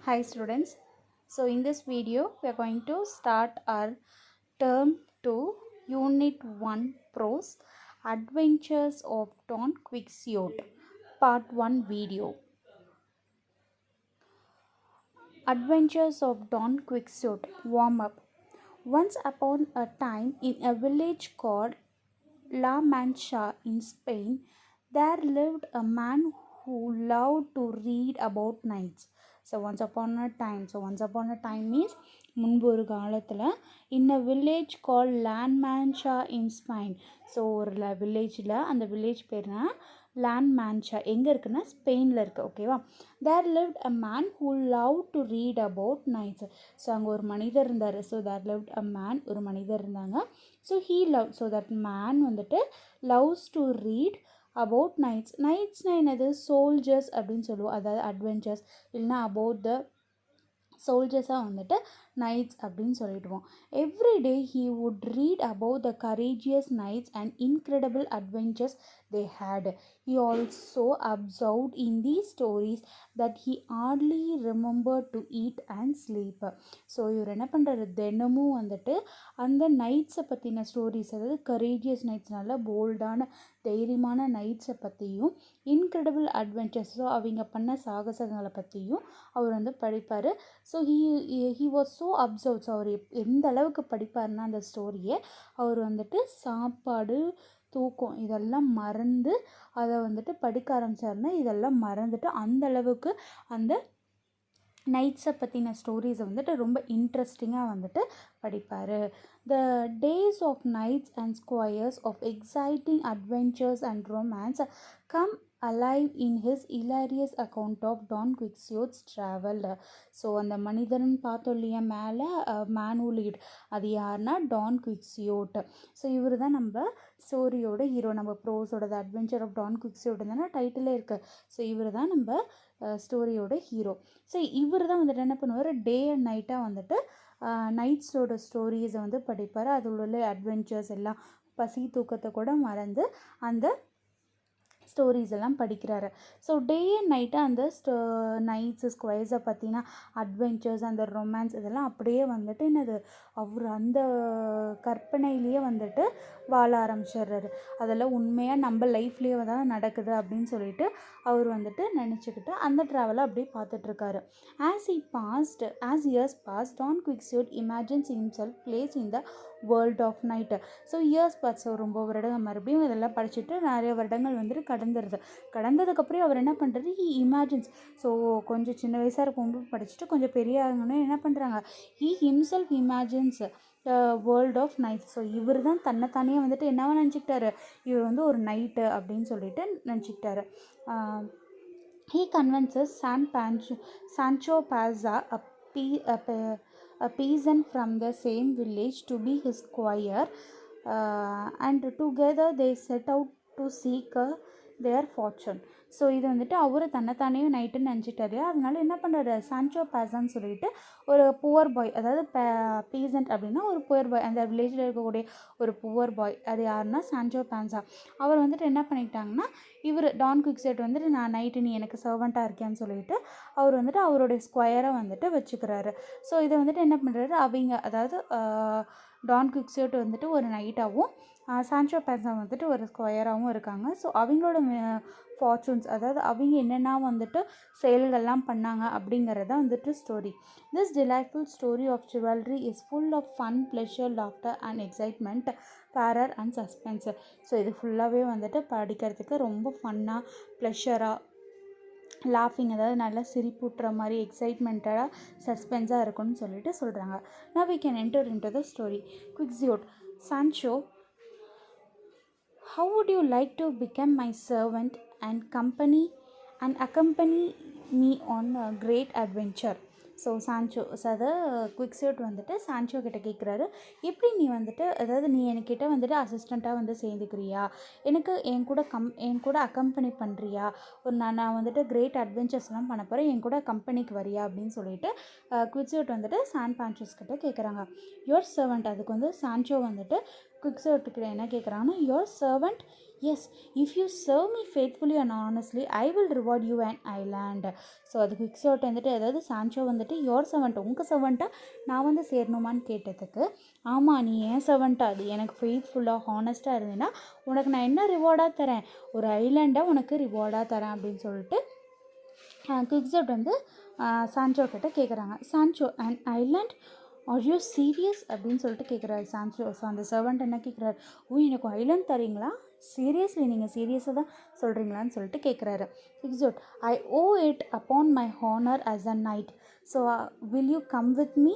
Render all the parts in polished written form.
Hi students. So in this video we are going to start our term 2 unit 1 prose adventures of Don Quixote part 1 video. Adventures of Don Quixote warm up. Once upon a time in a village called La Mancha in Spain, there lived a man who loved to read about knights. Once upon a time means முன்பு ஒரு காலத்தில் in a village called La Mancha in Spain. So ஒரு வில்லேஜில் அந்த village பேர்னா land மேன்ஷா எங்கே இருக்குன்னா ஸ்பெயினில் இருக்குது. ஓகேவா? There lived a man who love to read about knights. So அங்கே ஒரு மனிதர் இருந்தார். So there lived a man, ஒரு மனிதர் இருந்தாங்க. So he love, so that man வந்துட்டு loves to read about knights. நைட்ஸ்னால் என்னது? சோல்ஜர்ஸ் அப்படின்னு சொல்லுவோம். அதாவது அட்வென்ச்சர்ஸ் இல்லைனா அபவுட் த சோல்ஜர்ஸாக வந்துட்டு நைட்ஸ் அப்படின்னு சொல்லிடுவோம். Every day he would read about the courageous knights and incredible adventures they had. He also observed in these stories that he hardly remembered to eat and sleep. So இவர் என்ன பண்ணுறாரு, தினமும் வந்துட்டு அந்த நைட்ஸை பற்றின ஸ்டோரிஸ், அதாவது கரேஜியஸ் நைட்ஸ், நல்ல போல்டான தைரியமான நைட்ஸை பற்றியும் இன்க்ரெடிபிள் அட்வென்ச்சர்ஸ், ஸோ அவங்க பண்ண சாகசங்களை பற்றியும் அவர் வந்து படிப்பார். So he was so observe. So அவர் எந்த அளவுக்கு படிப்பார்னா அந்த ஸ்டோரியை அவர் வந்துட்டு சாப்பாடு, தூக்கம் இதெல்லாம் மறந்து அதை வந்துட்டு படிக்க ஆரம்பித்தார்னா இதெல்லாம் மறந்துட்டு அந்த அளவுக்கு அந்த நைட்ஸை பற்றின ஸ்டோரிஸை வந்துட்டு ரொம்ப இன்ட்ரெஸ்டிங்காக வந்துட்டு படிப்பார். The days of knights and squires of exciting adventures and romance come alive in his hilarious account of Don Quixote's travel. So அந்த மனிதர்னு பார்த்தோம் இல்லையா மேலே, மேனுலீட், அது யாருன்னா டான் குவிக்ஸியோட். ஸோ இவர் தான் நம்ம ஸ்டோரியோட ஹீரோ. நம்ம ப்ரோஸோட த அட்வென்ச்சர் ஆஃப் டான் குவிக்ஸியோட் தானே டைட்டிலே இருக்குது. ஸோ இவர் தான் நம்ம ஸ்டோரியோட ஹீரோ. ஸோ இவர் தான் வந்துட்டு என்ன பண்ணுவார், டே அண்ட் நைட்டாக வந்துட்டு நைட்ஸோட ஸ்டோரிஸை வந்து படிப்பார். அதில் உள்ள அட்வென்ச்சர்ஸ் எல்லாம், பசி தூக்கத்தை கூட மறந்து அந்த ஸ்டோரிஸ் எல்லாம் படிக்கிறாரு. ஸோ டே அண்ட் நைட்டு அந்த நைட்ஸு ஸ்கொயர்ஸை பற்றினா அட்வென்ச்சர்ஸ், அந்த ரொமான்ஸ் இதெல்லாம் அப்படியே வந்துட்டு என்னது அவர் அந்த கற்பனையிலேயே வந்துட்டு வாழ ஆரம்பிச்சிடுறாரு. அதெல்லாம் உண்மையாக நம்ம லைஃப்லேயே தான் நடக்குது அப்படின்னு சொல்லிட்டு அவர் வந்துட்டு நினச்சிக்கிட்டு அந்த ட்ராவலை அப்படியே பார்த்துட்ருக்காரு. As years past Don Quixote imagines himself places in the world of knight. So years pass, ரொம்ப வருடங்கள் மறுபடியும் இதெல்லாம் படிச்சுட்டு நிறைய வருடங்கள் வந்துட்டு கடந்ததுக்கப்புறம் அவர் என்ன பண்ணுறாரு, ஹி இமேஜின்ஸ். ஸோ கொஞ்சம் சின்ன வயசாக இருக்கும்போது படிச்சுட்டு கொஞ்சம் பெரிய ஆகணும்னு என்ன பண்ணுறாங்க, he himself imagines world of knight. So இவர் தான் தன்னைத்தானே வந்துட்டு என்னவா நினச்சிக்கிட்டாரு, இவர் வந்து ஒரு நைட்டு அப்படின்னு சொல்லிட்டு நினச்சிக்கிட்டாரு. He convinces Sancho Panza, a peasant from the same village, to be his squire, and together they set out to seek their fortune. So இது வந்துட்டு அவர் தன்னைத்தானே நைட்டுன்னு நினச்சிட்டாரு. அதனால என்ன பண்ணுறாரு, சான்சோ பாசான்னு சொல்லிட்டு ஒரு புவர் பாய், அதாவது பீசன்ட் அப்படின்னா ஒரு புவர் பாய், அந்த வில்லேஜில் இருக்கக்கூடிய ஒரு புவர் பாய், அது யாருன்னா சான்சோ பான்சா. அவர் வந்துட்டு என்ன பண்ணிட்டாங்கன்னா, இவர் டான் குவிக்ஸோட் வந்துட்டு நான் நைட்டு நீ எனக்கு சர்வெண்ட்டாக இருக்கேன்னு சொல்லிட்டு அவர் வந்துட்டு அவருடைய ஸ்கொயரை வந்துட்டு வச்சுக்கிறாரு. ஸோ இதை வந்துட்டு என்ன பண்ணுறாரு, அவங்க அதாவது டான் குவிக்ஸோட் வந்துட்டு ஒரு நைட்டாகவும் சான்சோ பான்சா வந்துட்டு ஒரு ஸ்கொயராகவும் இருக்காங்க. ஸோ அவங்களோட ஃபார்ச்சூன்ஸ், அதாவது அவங்க என்னென்னா வந்துட்டு செயல்கள்லாம் பண்ணாங்க அப்படிங்கிறத வந்துட்டு story. This delightful story of chivalry is full of fun, pleasure, laughter and excitement, fear and suspense. So இது ஃபுல்லாகவே வந்துட்டு படிக்கிறதுக்கு ரொம்ப ஃபன்னாக, ப்ளஷராக, லாஃபிங், அதாவது நல்லா சிரிப்பூட்டுற மாதிரி, எக்ஸைட்மெண்ட்டாக, சஸ்பென்ஸாக இருக்குன்னு சொல்லிட்டு சொல்கிறாங்க. Now we can enter into the story. Quixote, Sancho, how would you like to become my servant and accompany me on a great adventure? So Sancho, அதை குவிக்ஸோட் வந்துட்டு சான்சோ கிட்ட கேட்குறாரு, எப்படி நீ வந்துட்டு, அதாவது நீ என்கிட்ட வந்துட்டு அசிஸ்டண்ட்டாக வந்து சேர்ந்துக்கிறியா, எனக்கு என் கூட அக்கம்பெனி பண்ணுறியா, நான் வந்துட்டு கிரேட் அட்வென்ச்சர்ஸ்லாம் பண்ண போகிறேன், என் கூட கம்பெனிக்கு வரியா அப்படின்னு சொல்லிட்டு குவிக்ஸோட் வந்துட்டு சான் பான்சோஸ் கிட்ட கேட்குறாங்க. யுவர் சர்வெண்ட், அதுக்கு வந்து சான்சோ வந்துட்டு குவிக்ஸோட்டுக்கிட்ட என்ன கேட்குறாங்கன்னா, your servant yes, if you serve me faithfully and honestly I will reward you and island. So அது குவிக்ஸோட் வந்துட்டு, அதாவது சான்ச்சோ வந்துட்டு யோர் சர்வெண்ட், உங்கள் சர்வெண்ட்டாக நான் வந்து சேரணுமான்னு கேட்டதுக்கு, ஆமாம் நீ ஏன் சர்வெண்ட்டாக, அது எனக்கு ஃபேத்ஃபுல்லாக ஹானஸ்ட்டாக இருந்தேன்னா உனக்கு நான் என்ன ரிவார்டாக தரேன், ஒரு ஐலாண்டை உனக்கு ரிவார்டாக தரேன் அப்படின்னு சொல்லிட்டு குவிக்ஸோட் வந்து சான்ச்சோ கிட்ட கேட்குறாங்க. Sancho and island, are you serious அப்படின்னு சொல்லிட்டு கேட்குறாரு சான்ச்சோ. ஸோ அந்த சர்வெண்ட் என்ன கேட்குறாரு, ஓ எனக்கு ஐலாண்ட் தரீங்களா, சீரியஸ்லி நீங்கள் சீரியஸாக தான் சொல்கிறீங்களான்னு சொல்லிட்டு கேட்குறாரு. Quixote, I owe it upon my honour as a knight, so will you come with me.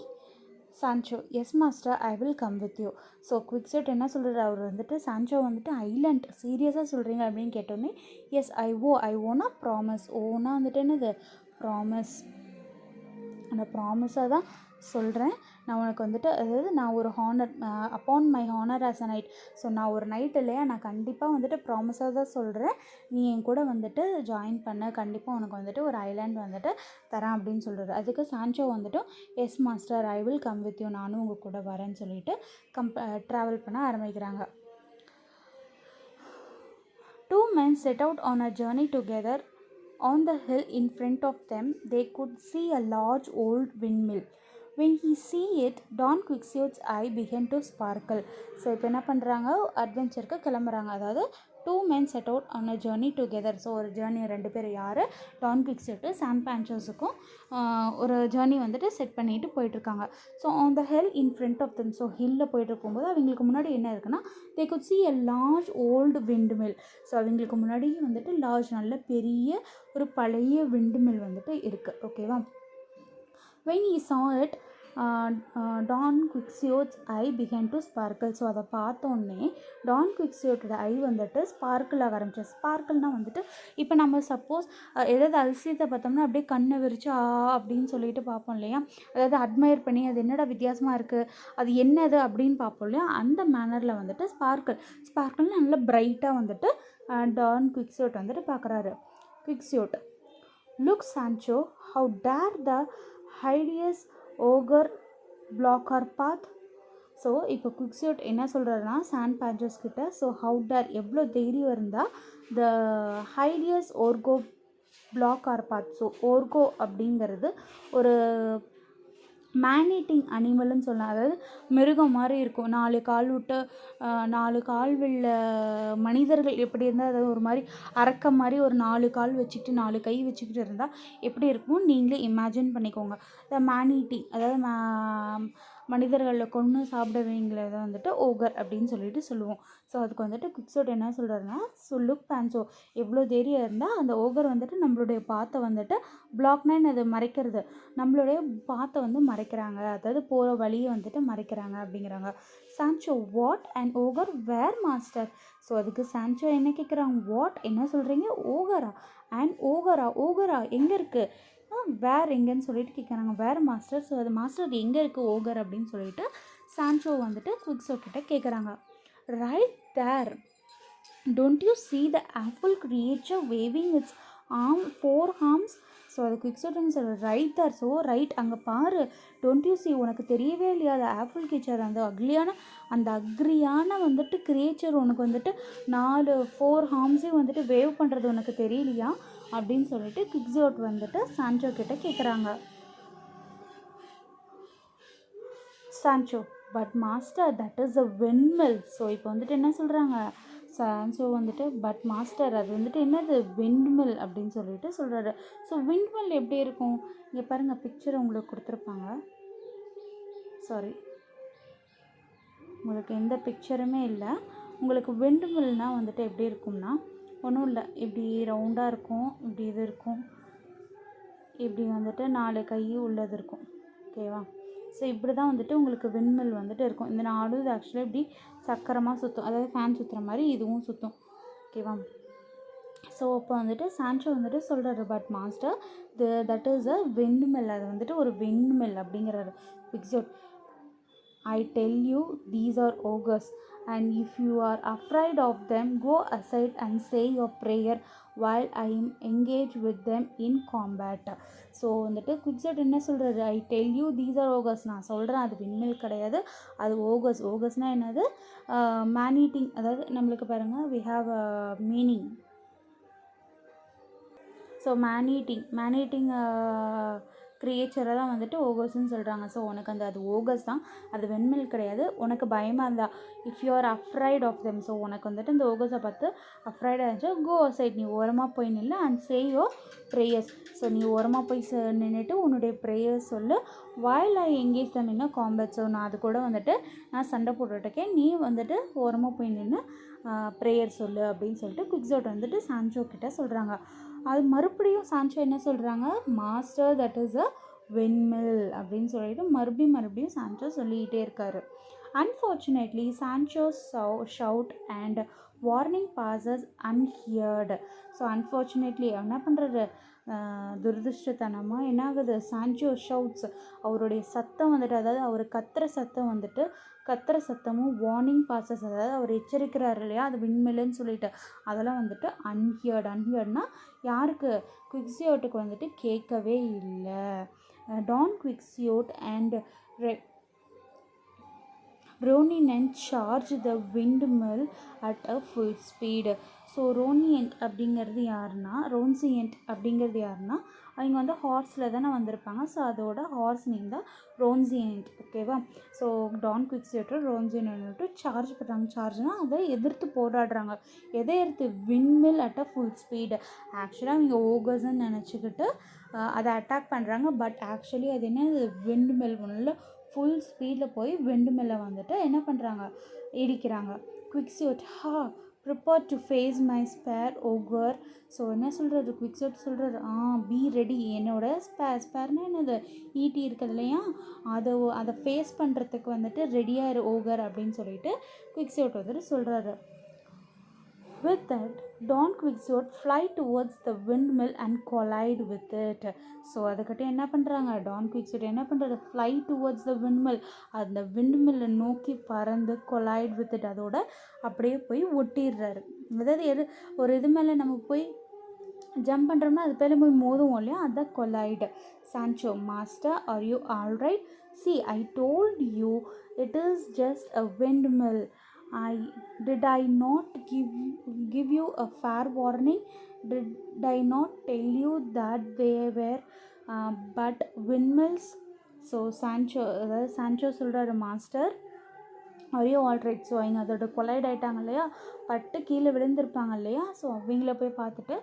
Sancho, yes master, I will come with you. So Quixote என்ன சொல்கிறார், அவர் வந்துட்டு சான்ச்சோ வந்துட்டு ஐலாண்ட் சீரியஸாக சொல்கிறீங்க அப்படின்னு கேட்டோன்னே, எஸ் ஐ ஓனா ப்ராமிஸ், ஓனா வந்துட்டு என்னது ப்ராமிஸ், அந்த ப்ராமிஸாக தான் சொல்கிறேன். நான் உனக்கு வந்துட்டு, அதாவது நான் ஒரு honour upon my honour as a knight, so நான் ஒரு நைட் இல்லையா, நான் கண்டிப்பாக வந்துட்டு ப்ராமிஸாக தான் சொல்கிறேன், நீ என் கூட வந்துட்டு ஜாயின் பண்ண, கண்டிப்பாக உனக்கு வந்துட்டு ஒரு ஐலாண்ட் வந்துட்டு தரேன் அப்படின்னு சொல்கிறாரு. அதுக்கு சான்ச்சோ வந்துட்டு, yes master, I will come with you, நானும் உங்கள் கூட வரேன்னு சொல்லிட்டு ட்ராவல் பண்ண ஆரம்பிக்கிறாங்க. Two men set out on a journey together. On the hill in front of them, they could see a large old windmill. When he see it, Don Quixote's eye began to sparkle. So இப்போ என்ன பண்ணுறாங்க, அட்வென்ச்சருக்கு கிளம்புறாங்க. அதாவது two men set out on a journey together. So ஒரு journey, ரெண்டு பேர் யார், டான் குவிக்ஸோட்டு சான் பேன்ச்சோஸுக்கும் ஒரு ஜேர்னி வந்துட்டு செட் பண்ணிட்டு போயிட்டுருக்காங்க. So on the hill in front of them, so ஹில்லில் போயிட்டு இருக்கும்போது அவங்களுக்கு முன்னாடி என்ன இருக்குன்னா, they could see a large old windmill. So அவங்களுக்கு முன்னாடி வந்துட்டு லார்ஜ், நல்ல பெரிய ஒரு பழைய விண்ட் மில் வந்துட்டு இருக்குது. ஓகேவா. when he saw it, Don Quixote's eye began to sparkle. So அதை பார்த்தோன்னே டான் குவிக்ஸோட்டோட ஐ வந்துட்டு ஸ்பார்க்கிள் ஆக ஆரம்பிச்சது. ஸ்பார்க்கிள்னால் வந்துட்டு இப்போ நம்ம சப்போஸ் ஏதாவது அதிசயத்தை பார்த்தோம்னா அப்படியே கண்ணை விரிச்சு அப்படின்னு சொல்லிட்டு பார்ப்போம் இல்லையா, அதாவது அட்மையர் பண்ணி அது என்னடா வித்தியாசமாக இருக்குது, அது என்னது அப்படின்னு பார்ப்போம் இல்லையா, அந்த மேனரில் வந்துட்டு ஸ்பார்க்கிள் நல்லா பிரைட்டாக வந்துட்டு டான் குவிக்ஸோட் வந்துட்டு பார்க்குறாரு. Quixote, look Sancho, how dare the hideous ogre block our path. So இப்போ குவிக்ஸோட் என்ன சொல்கிறாருன்னா சான் பேன்ச்சோஸ் கிட்ட, ஸோ ஹவு டேர், எவ்வளோ தைரியம் இருந்தால் த ஹைடியஸ் ஓர்கோ பிளாக் ஆர் பாத். ஸோ ஓர்கோ அப்படிங்கிறது ஒரு மேனீட்டிங் அனிமல்னு சொல்லலாம், அதாவது மிருகம் மாதிரி இருக்கும், 4 கால் விட்டு 4 கால் உள்ள மனிதர்கள் எப்படி இருந்தால், அதாவது ஒரு மாதிரி அரக்க மாதிரி ஒரு 4 கால் வச்சுக்கிட்டு 4 கை வச்சுக்கிட்டு இருந்தால் எப்படி இருக்கும் நீங்களே இமேஜின் பண்ணிக்கோங்க. த மேனீட்டிங், அதாவது மனிதர்களில் கொன்று சாப்பிடுவீங்களத வந்துட்டு ஓகர் அப்படின்னு சொல்லிட்டு சொல்லுவோம். ஸோ அதுக்கு வந்துட்டு குவிக்ஸோட் என்ன சொல்கிறாருன்னா, ஸோ லுக் பேன்ஸோ, எவ்வளோ தைரியம் இருந்தால் அந்த ஓகர் வந்துட்டு நம்மளுடைய பாத்தை வந்துட்டு பிளாக்னு அது மறைக்கிறது, நம்மளுடைய பாத்தை வந்து மறைக்கிறாங்க, அதாவது போகிற வழியை வந்துட்டு மறைக்கிறாங்க அப்படிங்கிறாங்க. Sancho, what and ogre where master. So அதுக்கு சான்ச்சோ என்ன கேட்குறாங்க, வாட் என்ன சொல்கிறீங்க, ஓகரா அண்ட் ஓகரா எங்கே இருக்குது, வேர் எங்கேன்னு சொல்லிட்டு கேட்குறாங்க, வேர் மாஸ்டர். ஸோ அது மாஸ்டர் எங்கே இருக்குது ஓகர் அப்படின்னு சொல்லிட்டு சான்ச்சோ வந்துட்டு குவிக்ஸோ கிட்ட கேட்குறாங்க. Right there, don't you see the awful creature waving its four arms. So அது குவிக்ஸோட் சொல்கிற ரைட் தேர், ஸோ ரைட் அங்கே பாரு, டோன்ட் யூ see, உனக்கு தெரியவே இல்லையா அந்த ஆப்பிள் கிரீச்சர், அந்த அக்ரியான வந்துட்டு கிரியேச்சர் உனக்கு வந்துட்டு 4 ஹார்ம்ஸையும் வந்துட்டு வேவ் பண்ணுறது உனக்கு தெரியலையா அப்படின்னு சொல்லிட்டு குவிக்ஸோட் வந்துட்டு சான்ச்சோ கிட்ட கேட்குறாங்க. Sancho, but master that is a windmill. So இப்போ வந்துட்டு என்ன சொல்கிறாங்க, சான்ச்சோ வந்துட்டு பட் மாஸ்டர் அது வந்துட்டு என்னது விண்ட்மில் அப்படின்னு சொல்லிட்டு சொல்கிறாரு. ஸோ விண்ட்மில் எப்படி இருக்கும், இங்கே பாருங்கள் பிக்சர் உங்களுக்கு கொடுத்துருப்பாங்க, சாரி உங்களுக்கு எந்த பிக்சருமே இல்லை. உங்களுக்கு விண்ட்மில்னால் வந்துட்டு எப்படி இருக்கும்னா, ஒன்றும் இல்லை, இப்படி ரவுண்டாக இருக்கும், இப்படி இது இருக்கும், இப்படி வந்துட்டு 4 கை உள்ளது இருக்கும். ஓகேவா. ஸோ இப்படி தான் வந்துட்டு உங்களுக்கு விண்மில் வந்துட்டு இருக்கும். இந்த 4 இது ஆக்சுவலாக இப்படி சக்கரமாக சுற்றும், அதாவது ஃபேன் சுற்றுற மாதிரி இதுவும் சுற்றும். ஓகேவா. ஸோ இப்போ வந்துட்டு சான்ச்சோ வந்துட்டு சொல்கிறாரு, but master that is a windmill, அது வந்துட்டு ஒரு விண்ட்மில் அப்படிங்கிறாரு Quixote. I tell you, these are ogres, and if you are afraid of them, go aside and say your prayer while I am engaged with them in combat. So வந்துட்டு Quixote என்ன சொல்கிறாரு, I tell you these are ogres, நான் சொல்கிறேன் அது விண்மில் கிடையாது, அது ஓகஸ். ஓகஸ்னால் என்னது, man eating, அதாவது நம்மளுக்கு பாருங்கள் we have a meaning. So man eating க்ரியேச்சரை தான் வந்துட்டு ஓகஸ்ன்னு சொல்கிறாங்க. ஸோ உனக்கு அது ஓகஸ் தான், அது வெண்மில் கிடையாது. உனக்கு பயமாக இருந்தா, if you are afraid of them, so உனக்கு வந்துட்டு இந்த ஓகஸை பார்த்து அஃப்ரைடாக இருந்துச்சு, கோ சைட், நீ ஓரமாக போய் நில்லு, and say your prayers. So நீ ஓரமாக போய் நின்றுட்டு உன்னுடைய ப்ரேயர்ஸ் சொல்லு, வாயில் ஐ எங்கேஜ் தம் இன் காம்பேட். ஸோ நான் அது கூட வந்துட்டு நான் சண்டை போட்டுருக்கேன், நீ வந்துட்டு ஓரமாக போய் நின்று ப்ரேயர் சொல்லு அப்படின்னு சொல்லிட்டு குவிக்ஸோட் வந்துட்டு சான்சோ கிட்ட சொல்கிறாங்க. அது மறுபடியும் சான்சோ என்ன சொல்கிறாங்க, master that is a windmill அப்படின்னு சொல்லிட்டு மறுபடியும் சான்சோ சொல்லிக்கிட்டே இருக்காரு. Unfortunately Sancho shout and warning passes unheard. So unfortunately என்ன பண்ணுறது, துரதிருஷ்டத்தனமாக என்ன ஆகுது, சான்சோ ஷவுட்ஸ், அவருடைய சத்தம் வந்துட்டு, அதாவது அவர் கத்துற சத்தமும் வார்னிங் பாசஸ், அதாவது அவர் எச்சரிக்கிறார் இல்லையா, அது விண்மில்லுன்னு சொல்லிட்டு, அதெல்லாம் வந்துட்டு அன்ஹியர்ட்னா யாருக்கு, குவிக்ஸியோட்டுக்கு வந்துட்டு கேட்கவே இல்லை. Don Quixote and Rocinante charge the windmill at a full speed. So Rocinante அப்படிங்கிறது யாருன்னா அவங்க வந்து ஹார்ஸில் தானே வந்திருப்பாங்க. ஸோ அதோட ஹார்ஸ் நேம் தான் ரோன்சியன்ட். ஓகேவா. ஸோ டான் குவிக்ஸியோட்டர் ரோன்சியன்ட்டு சார்ஜ் பண்ணுறாங்க. சார்ஜ்னால் அதை எதிர்த்து போராடுறாங்க. எதை எதிர்த்து, விண்மில் அட் அ ஃபுல் ஸ்பீடு. ஆக்சுவலாக அவங்க ஓகர்ஸ்ன்னு நினச்சிக்கிட்டு அதை அட்டாக் பண்ணுறாங்க. பட் ஆக்சுவலி அது என்ன, விண்ட்மில் ஒன்றில் ஃபுல் ஸ்பீடில் போய் விண்ட்மில்லை வந்துட்டு என்ன பண்ணுறாங்க, இடிக்கிறாங்க. Quixote, prepare to face my spear ogre. So என்ன சொல்கிறது, குவிக்ஸோட் சொல்கிறாரு, பி ரெடி, என்னோட ஸ்பேர்னால் என்னது, ஈட்டி இருக்குது இல்லையா, அதை ஃபேஸ் பண்ணுறதுக்கு வந்துட்டு ரெடியாக இரு ஓகர் அப்படின்னு சொல்லிட்டு குவிக்ஸோட் வந்துட்டு சொல்கிறாரு. With that, Don Quixote fly towards the windmill and collide with it. So அதுக்கிட்ட என்ன பண்ணுறாங்க, டான் குவிக்ஸோட் என்ன பண்ணுறது, ஃப்ளை டுவர்ட்ஸ் த விண்ட்மில், அந்த விண்ட்மில்லை நோக்கி பறந்து கொலைட் வித் இட், அதோட அப்படியே போய் ஒட்டிடுறாரு. அதாவது ஒரு இது மேலே நம்ம போய் ஜம்ப் பண்ணுறோம்னா அது பேர் போய் மோதுவோம் இல்லையா, அதுதான் collide. Sancho, master are you all right, see I told you it is just a windmill. Did I not give you a fair warning? Did I not tell you that they were but windmills? So Sancho சொல்கிறாரு, master are you all right. So அவங்க அதோட collide ஆகிட்டாங்க இல்லையா, பட்டு கீழே விழுந்திருப்பாங்க இல்லையா. So அவங்கள போய் பார்த்துட்டு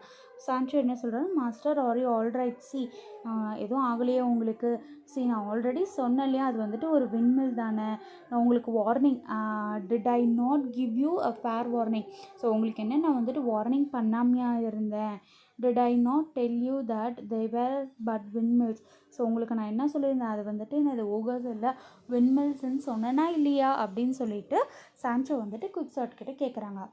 சான்சோ என்ன சொல்கிறாரு, master are you all right, C எதுவும் ஆகலையே உங்களுக்கு, சி நான் ஆல்ரெடி சொன்னேன் இல்லையா, அது வந்துட்டு ஒரு விண்மில் தானே, நான் உங்களுக்கு warning, did I not give you a fair warning. So உங்களுக்கு என்ன, நான் வந்துட்டு வார்னிங் பண்ணாமையா இருந்தேன், did I not tell you that they were but windmills. So உங்களுக்கு நான் என்ன சொல்லியிருந்தேன், அது வந்துட்டு என்னது ஓகர்ஸ் இல்லை விண்மில்ஸ்ன்னு சொன்னேன்னா இல்லையா அப்படின்னு சொல்லிட்டு சான்சோ வந்துட்டு குவிக்ஸோட் கிட்ட கேட்குறாங்க.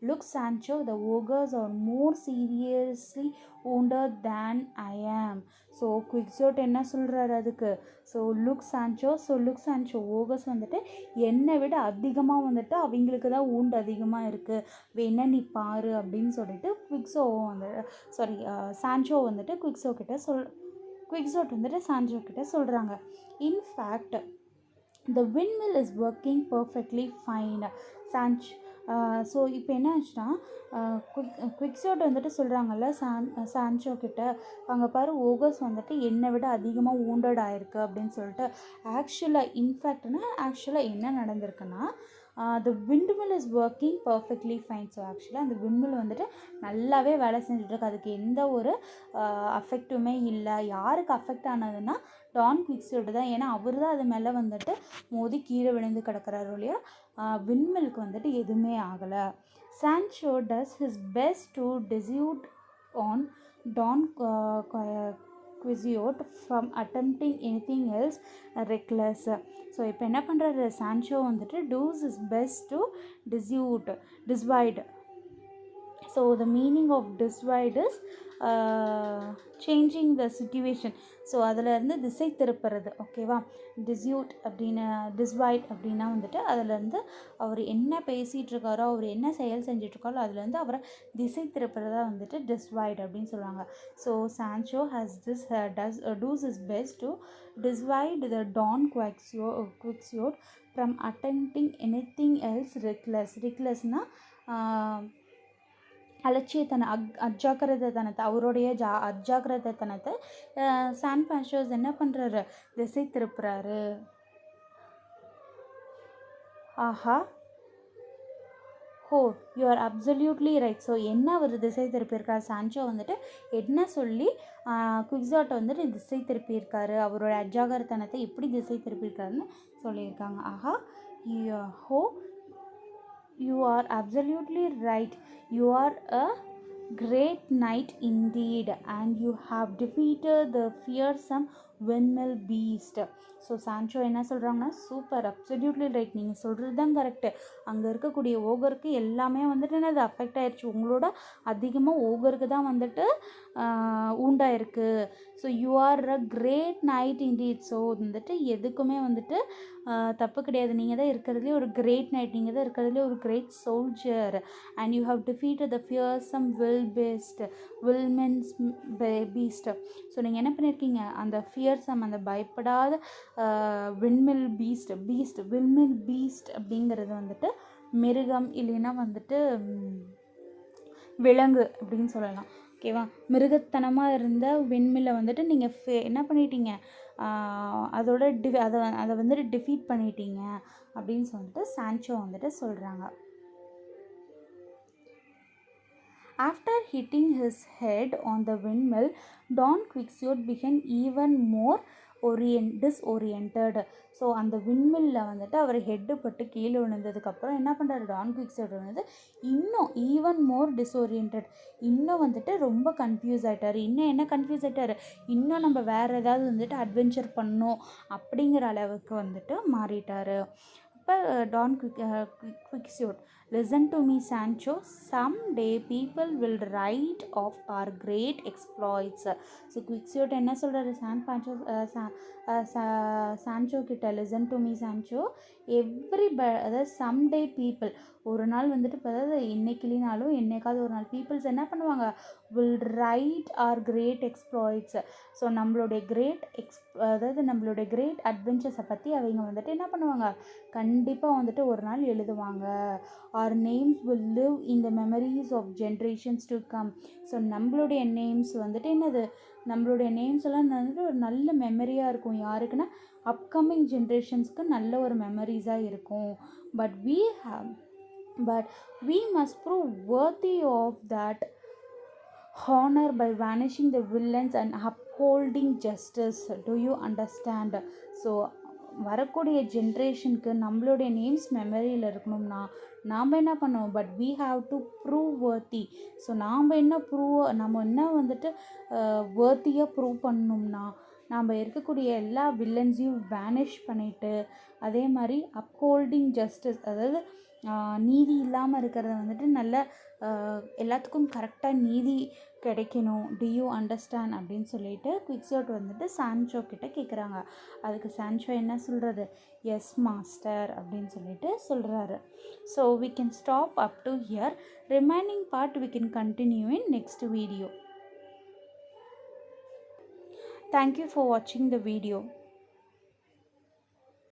Look Sancho, the ogres are more seriously wounded than I am. So Quixote என்ன சொல்கிறாரு அதுக்கு, ஸோ லுக் சான்சோ ஓகர்ஸ் வந்துட்டு என்னை விட அதிகமாக வந்துட்டு அவங்களுக்கு தான் ஊண்டு அதிகமாக இருக்குது, வேணா நீ பாரு அப்படின்னு சொல்லிட்டு சான்சோ வந்துட்டு குவிக்ஸோட் வந்துட்டு சான்சோ கிட்ட சொல்கிறாங்க. In fact the windmill is working perfectly fine. So இப்போ என்ன ஆச்சுன்னா, குவிக்ஸோட் வந்துட்டு சொல்கிறாங்கல்ல சான்சோ கிட்ட, அங்கே பாரு ஓகர்ஸ் வந்துட்டு என்னை விட அதிகமாக wounded ஆயிருக்கு அப்படின்னு சொல்லிட்டு. ஆக்சுவலாக என்ன நடந்திருக்குன்னா, the windmill is working perfectly fine. So ஆக்சுவலாக அந்த விண்மில் வந்துட்டு நல்லாவே வேலை செஞ்சுட்ருக்கு, அதுக்கு எந்த ஒரு அஃபெக்ட்டுமே இல்லை. யாருக்கு அஃபெக்ட் ஆனதுன்னா டான் குவிக்ஸோட் தான், ஏன்னா அவர் தான் அது மேலே வந்துட்டு மோதி கீழே விழுந்து கிடக்கிறாரு இல்லையா, விண்மில்க்கு வந்துட்டு எதுவுமே ஆகலை. Sancho does his best to dissuade on Don Quixote from attempting anything else reckless. So இப்போ என்ன பண்ணுறாரு, சான்சோ வந்துட்டு does his best to dissuade. So the meaning of dissuade is changing the situation. So அதிலேருந்து திசை திருப்புறது. ஓகேவா? டிஸ்வைட் அப்படின்னா வந்துட்டு அதிலேருந்து அவர் என்ன பேசிகிட்ருக்காரோ, அவர் என்ன செயல் செஞ்சிட்ருக்காரோ அதுலேருந்து அவரை திசை திருப்புறதா வந்துட்டு டிஸ்வைட் அப்படின்னு சொல்லுவாங்க. So Sancho has does his best to dissuade the Don Quixote from attempting anything else recklessனா அஜாக்கிரதைத்தனத்தை அவருடைய அஜாக்கிரதைத்தனத்தை சான் பான்ச்சோஸ் என்ன பண்ணுறாரு? திசை திருப்புறாரு. Aha, you are absolutely right. So என்ன அவர் திசை திருப்பியிருக்கார்? சான்சோ வந்துட்டு என்ன சொல்லி குவிக்ஸோட்டை வந்துட்டு திசை திருப்பியிருக்காரு, அவரோட அஜாகரத்தனத்தை எப்படி திசை திருப்பியிருக்காருன்னு சொல்லியிருக்காங்க. Aha, you are absolutely right. You are a great knight indeed and you have defeated the fearsome windmill beast. So Sancho என்ன சொல்கிறாங்கன்னா, சூப்பர், அப்சல்யூட்லி ரைட், நீங்கள் சொல்கிறது தான் கரெக்டு. அங்கே இருக்கக்கூடிய ஓகருக்கு எல்லாமே வந்துட்டு என்னது அஃபெக்ட் ஆகிடுச்சு. உங்களோட அதிகமாக ஓகருக்கு தான் வந்துட்டு உண்டாயிருக்கு. So you are a great knight indeed. So வந்துட்டு எதுக்குமே வந்துட்டு தப்பு கிடையாது. நீங்கள் தான் இருக்கிறதுலே ஒரு கிரேட் நைட், நீங்கள் தான் இருக்கிறதுலே ஒரு great soldier. And you have defeated the fearsome வில்மென்ஸ் பீஸ்ட். ஸோ நீங்கள் என்ன பண்ணியிருக்கீங்க? அந்த ஃபியர்சம், அந்த பயப்படாத விண்மில் வில்மில் பீஸ்ட் அப்படிங்கிறது வந்துட்டு மிருகம் இல்லைன்னா வந்துட்டு விலங்கு அப்படின்னு சொல்லலாம். ஓகேவா? மிருகத்தனமாக இருந்த விண்மில்லை வந்துட்டு நீங்கள் என்ன பண்ணிட்டீங்க? அதை வந்துட்டு டிஃபீட் பண்ணிட்டீங்க அப்படின்னு சொல்லிட்டு சான்சோ வந்துட்டு சொல்கிறாங்க. After hitting his head on the windmill, Don Quixote became even more disoriented. So அந்த விண்மில்லில் வந்துட்டு அவர் ஹெட்டு பட்டு கீழே விழுந்ததுக்கப்புறம் என்ன பண்ணுறாரு? டான் குவிக்ஸோட் வந்து இன்னும் ஈவன் மோர் டிஸ்ஓரியன்ட், இன்னும் வந்துட்டு ரொம்ப கன்ஃபியூஸ் ஆகிட்டார். இன்னும் என்ன கன்ஃபியூஸ் ஆகிட்டார்? இன்னும் நம்ம வேறு ஏதாவது வந்துட்டு அட்வென்ச்சர் பண்ணோம் அப்படிங்கிற அளவுக்கு வந்துட்டு மாறிட்டார். இப்போ Don குவிக்ஸோட், listen to me Sancho, someday people will write of our great exploits. So Quixote என்ன சொல்கிறாரு? சான்சோ கிட்ட, லிசன் டு மீ சான்சோ, அதாவது சம்டே பீப்புள், ஒரு நாள் வந்துட்டு இப்போ அதாவது இன்னைக்கினாலும் என்னைக்காவது ஒரு நாள் பீப்புள்ஸ் என்ன பண்ணுவாங்க? Will write our great exploits. So நம்மளுடைய அதாவது நம்மளுடைய கிரேட் அட்வென்ச்சர்ஸை பற்றி அவங்க வந்துட்டு என்ன பண்ணுவாங்க? கண்டிப்பாக வந்துட்டு ஒரு நாள் எழுதுவாங்க. Our names will live in the memories of generations to come. So நம்மளுடைய நேம்ஸ் வந்துட்டு என்னது? நம்மளுடைய நேம்ஸ் எல்லாம் வந்துட்டு ஒரு நல்ல மெமரியாக இருக்கும். யாருக்குன்னா அப்கமிங் ஜென்ரேஷன்ஸ்க்கு நல்ல ஒரு மெமரிஸாக இருக்கும். But we must prove worthy of that honor by vanishing the villains and upholding justice. Do you understand? So வரக்கூடிய ஜென்ரேஷனுக்கு நம்மளுடைய நேம்ஸ் மெமரியில் இருக்கணும்னா நாம் என்ன பண்ணோம்? But we have to prove worthy. So நம்ம என்ன வந்துட்டு worthy-யாக ப்ரூவ் பண்ணணும்னா நாம் இருக்கக்கூடிய எல்லா வில்லன்ஸையும் வேனிஷ் பண்ணிவிட்டு, அதே மாதிரி அப்ஹோல்டிங் ஜஸ்டிஸ், அதாவது நீதி இல்லாமல் இருக்கிறத வந்துட்டு நல்ல எல்லாத்துக்கும் கரெக்டாக நீதி கிடைக்கணும். டு யூ அண்டர்ஸ்டாண்ட் அப்படின்னு சொல்லிட்டு குவிக்ஸோட் வந்துட்டு சான்சோ கிட்ட கேட்குறாங்க. அதுக்கு சான்சோ என்ன சொல்கிறது? எஸ் மாஸ்டர் அப்படின்னு சொல்லிட்டு சொல்கிறாரு. So we can stop up to here. Remaining part we can continue in next video. Thank you for watching the video.